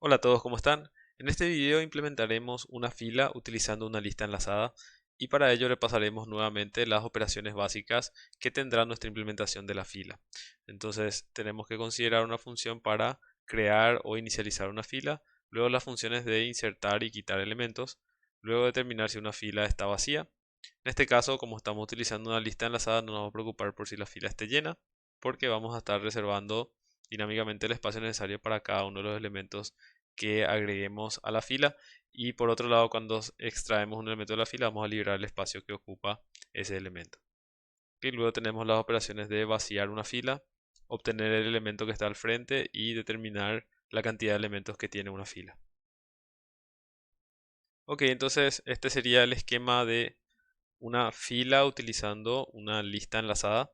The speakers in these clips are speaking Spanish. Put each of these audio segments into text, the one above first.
Hola a todos, ¿cómo están? En este video implementaremos una fila utilizando una lista enlazada y para ello repasaremos nuevamente las operaciones básicas que tendrá nuestra implementación de la fila. Entonces tenemos que considerar una función para crear o inicializar una fila, luego las funciones de insertar y quitar elementos, luego determinar si una fila está vacía. En este caso, como estamos utilizando una lista enlazada, no nos vamos a preocupar por si la fila esté llena, porque vamos a estar reservando dinámicamente el espacio necesario para cada uno de los elementos que agreguemos a la fila. Y por otro lado, cuando extraemos un elemento de la fila, vamos a liberar el espacio que ocupa ese elemento. Y luego tenemos las operaciones de vaciar una fila, obtener el elemento que está al frente y determinar la cantidad de elementos que tiene una fila. Ok, entonces este sería el esquema de una fila utilizando una lista enlazada.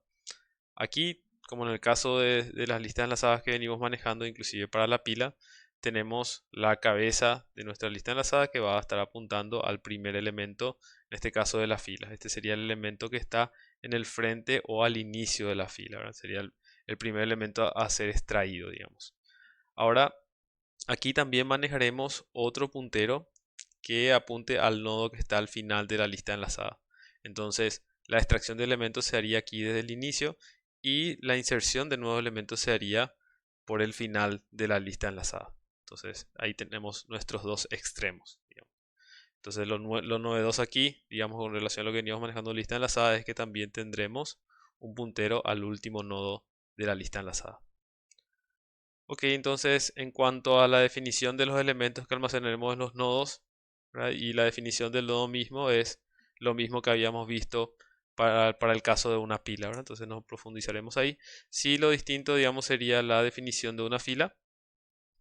Aquí, como en el caso de las listas enlazadas que venimos manejando, inclusive para la pila, tenemos la cabeza de nuestra lista enlazada que va a estar apuntando al primer elemento, en este caso de la fila. Este sería el elemento que está en el frente o al inicio de la fila, ¿verdad? Sería el primer elemento a ser extraído, digamos. Ahora, aquí también manejaremos otro puntero que apunte al nodo que está al final de la lista enlazada. Entonces, la extracción de elementos se haría aquí desde el inicio y la inserción de nuevos elementos se haría por el final de la lista enlazada. Entonces, ahí tenemos nuestros dos extremos, digamos. Entonces, lo novedoso aquí, digamos, con relación a lo que veníamos manejando en lista enlazada, es que también tendremos un puntero al último nodo de la lista enlazada. Ok, entonces en cuanto a la definición de los elementos que almacenaremos en los nodos, ¿verdad? Y la definición del nodo mismo es lo mismo que habíamos visto para el caso de una pila, ¿verdad? Entonces nos profundizaremos ahí. Sí, lo distinto, digamos, sería la definición de una fila.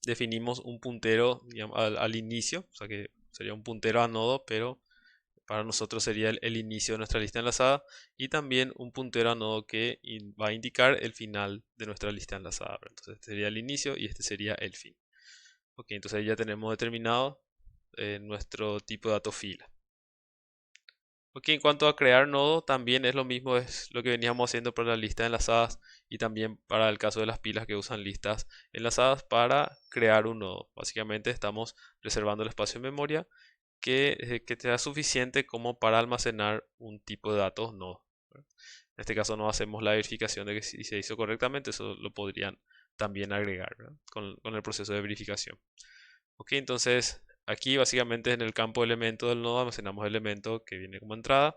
Definimos un puntero, digamos, al inicio, o sea que sería un puntero a nodo, pero para nosotros sería el inicio de nuestra lista enlazada y también un puntero a nodo que va a indicar el final de nuestra lista enlazada, ¿verdad? Entonces este sería el inicio y este sería el fin. Ok, entonces ya tenemos determinado nuestro tipo de dato fila. Ok, en cuanto a crear nodo, también es lo mismo, es lo que veníamos haciendo para las listas enlazadas y también para el caso de las pilas que usan listas enlazadas para crear un nodo. Básicamente estamos reservando el espacio en memoria que te da suficiente como para almacenar un tipo de datos no. ¿Verdad? En este caso no hacemos la verificación de que si se hizo correctamente, eso lo podrían también agregar, ¿verdad? Con el proceso de verificación. Ok, entonces aquí básicamente en el campo elemento del nodo almacenamos el elemento que viene como entrada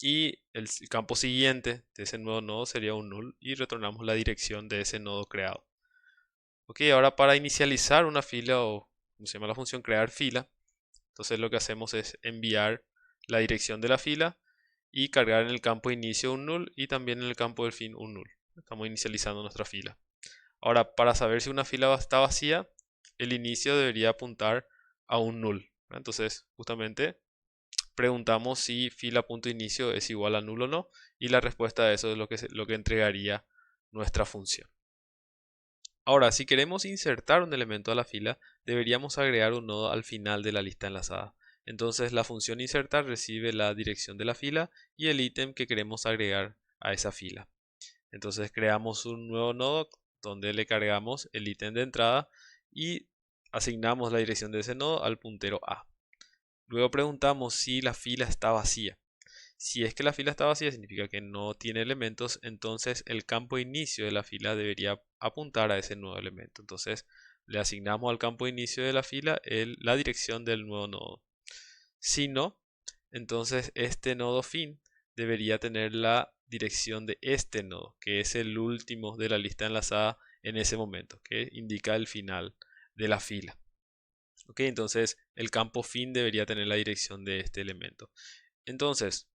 y el campo siguiente de ese nuevo nodo sería un null y retornamos la dirección de ese nodo creado. Ok, ahora para inicializar una fila o como se llama la función crear fila, entonces lo que hacemos es enviar la dirección de la fila y cargar en el campo inicio un null y también en el campo del fin un null. Estamos inicializando nuestra fila. Ahora, para saber si una fila está vacía, el inicio debería apuntar a un null. Entonces, justamente preguntamos si fila.inicio es igual a null o no y la respuesta a eso es lo que entregaría nuestra función. Ahora, si queremos insertar un elemento a la fila, deberíamos agregar un nodo al final de la lista enlazada. Entonces, la función insertar recibe la dirección de la fila y el ítem que queremos agregar a esa fila. Entonces, creamos un nuevo nodo donde le cargamos el ítem de entrada y asignamos la dirección de ese nodo al puntero A. Luego preguntamos si la fila está vacía. Si es que la fila está vacía, significa que no tiene elementos, entonces el campo inicio de la fila debería apuntar a ese nuevo elemento. Entonces le asignamos al campo inicio de la fila la dirección del nuevo nodo. Si no, entonces este nodo fin debería tener la dirección de este nodo, que es el último de la lista enlazada en ese momento, que indica el final de la fila. Ok, entonces el campo fin debería tener la dirección de este elemento. Entonces,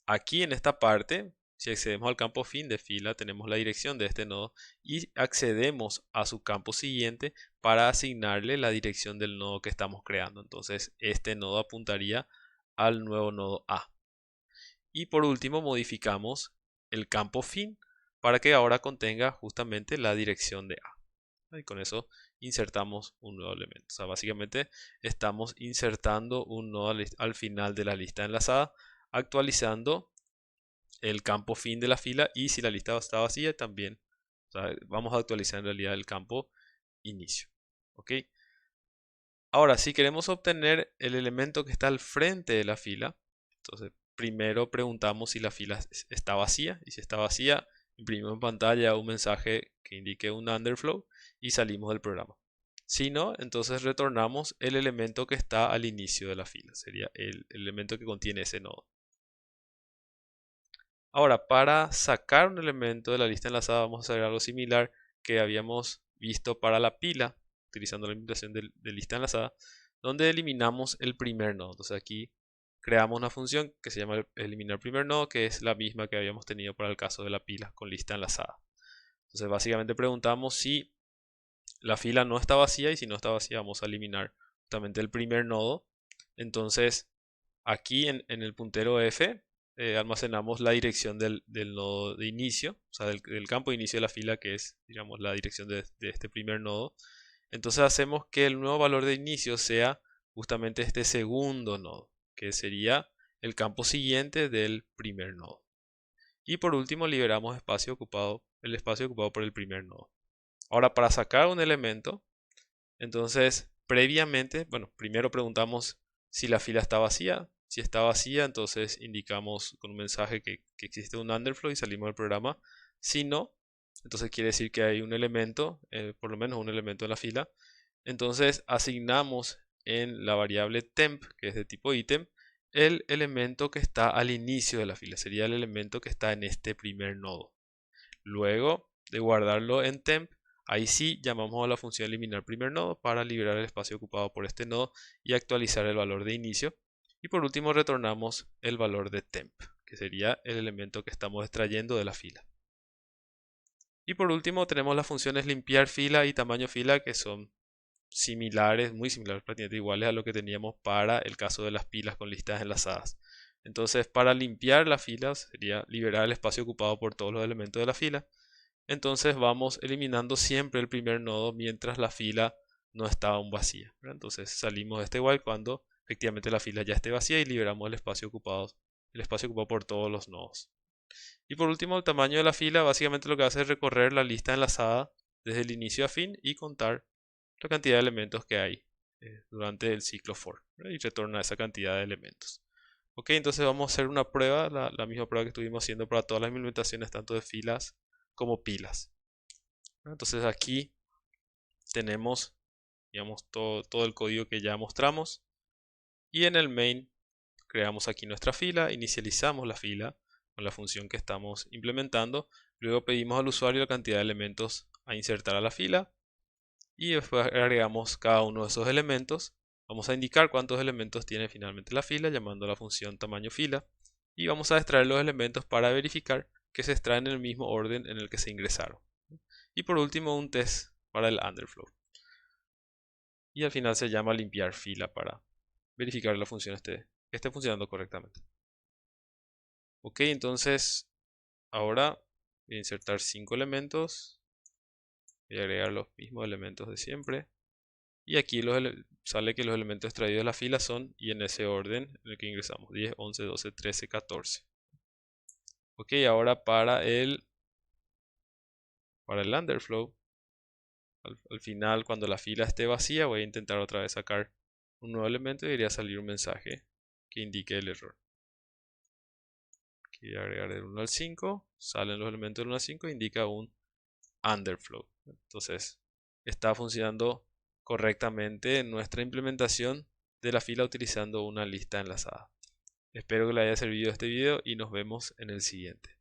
aquí en esta parte, si accedemos al campo fin de fila, tenemos la dirección de este nodo y accedemos a su campo siguiente para asignarle la dirección del nodo que estamos creando. Entonces, este nodo apuntaría al nuevo nodo A. Y por último, modificamos el campo fin para que ahora contenga justamente la dirección de A. Y con eso insertamos un nuevo elemento. O sea, básicamente estamos insertando un nodo al final de la lista enlazada, actualizando el campo fin de la fila y si la lista está vacía también, o sea, vamos a actualizar en realidad el campo inicio. ¿Ok? Ahora, si queremos obtener el elemento que está al frente de la fila, entonces primero preguntamos si la fila está vacía, y si está vacía, imprimimos en pantalla un mensaje que indique un underflow y salimos del programa. Si no, entonces retornamos el elemento que está al inicio de la fila, sería el elemento que contiene ese nodo. Ahora, para sacar un elemento de la lista enlazada, vamos a hacer algo similar que habíamos visto para la pila, utilizando la implementación de lista enlazada, donde eliminamos el primer nodo. Entonces aquí creamos una función que se llama eliminar primer nodo, que es la misma que habíamos tenido para el caso de la pila con lista enlazada. Entonces básicamente preguntamos si la fila no está vacía, y si no está vacía vamos a eliminar justamente el primer nodo. Entonces aquí en el puntero F almacenamos la dirección del nodo de inicio, o sea, del campo de inicio de la fila, que es, digamos, la dirección de este primer nodo. Entonces hacemos que el nuevo valor de inicio sea justamente este segundo nodo, que sería el campo siguiente del primer nodo. Y por último liberamos el espacio ocupado por el primer nodo. Ahora, para sacar un elemento, entonces previamente, bueno, primero preguntamos si la fila está vacía. Si está vacía, entonces indicamos con un mensaje que existe un underflow y salimos del programa. Si no, entonces quiere decir que hay un elemento, por lo menos un elemento en la fila. Entonces asignamos en la variable temp, que es de tipo ítem, el elemento que está al inicio de la fila. Sería el elemento que está en este primer nodo. Luego de guardarlo en temp, ahí sí llamamos a la función eliminar primer nodo para liberar el espacio ocupado por este nodo y actualizar el valor de inicio. Y por último retornamos el valor de temp, que sería el elemento que estamos extrayendo de la fila. Y por último tenemos las funciones limpiar fila y tamaño fila, que son similares, muy similares, prácticamente iguales a lo que teníamos para el caso de las pilas con listas enlazadas. Entonces, para limpiar las filas sería liberar el espacio ocupado por todos los elementos de la fila. Entonces vamos eliminando siempre el primer nodo mientras la fila no está aún vacía, ¿verdad? Entonces salimos de este while cuando efectivamente la fila ya esté vacía y liberamos el espacio ocupado por todos los nodos. Y por último, el tamaño de la fila básicamente lo que hace es recorrer la lista enlazada desde el inicio a fin y contar la cantidad de elementos que hay durante el ciclo for, ¿verdad? Y retorna esa cantidad de elementos. Ok, entonces vamos a hacer una prueba, la misma prueba que estuvimos haciendo para todas las implementaciones, tanto de filas como pilas. Entonces aquí tenemos, digamos, todo el código que ya mostramos. Y en el main creamos aquí nuestra fila, inicializamos la fila con la función que estamos implementando. Luego pedimos al usuario la cantidad de elementos a insertar a la fila. Y después agregamos cada uno de esos elementos. Vamos a indicar cuántos elementos tiene finalmente la fila llamando a la función tamaño fila. Y vamos a extraer los elementos para verificar que se extraen en el mismo orden en el que se ingresaron. Y por último un test para el underflow. Y al final se llama limpiar fila para verificar que la función que esté funcionando correctamente. Ok, entonces ahora voy a insertar 5 elementos. Voy a agregar los mismos elementos de siempre. Y aquí sale que los elementos extraídos de la fila son, y en ese orden en el que ingresamos, 10, 11, 12, 13, 14. Ok, ahora para el underflow, al final cuando la fila esté vacía voy a intentar otra vez sacar un nuevo elemento y debería salir un mensaje que indique el error. Aquí voy a agregar del 1 al 5, salen los elementos del 1 al 5 e indica un underflow. Entonces está funcionando correctamente nuestra implementación de la fila utilizando una lista enlazada. Espero que les haya servido este video y nos vemos en el siguiente.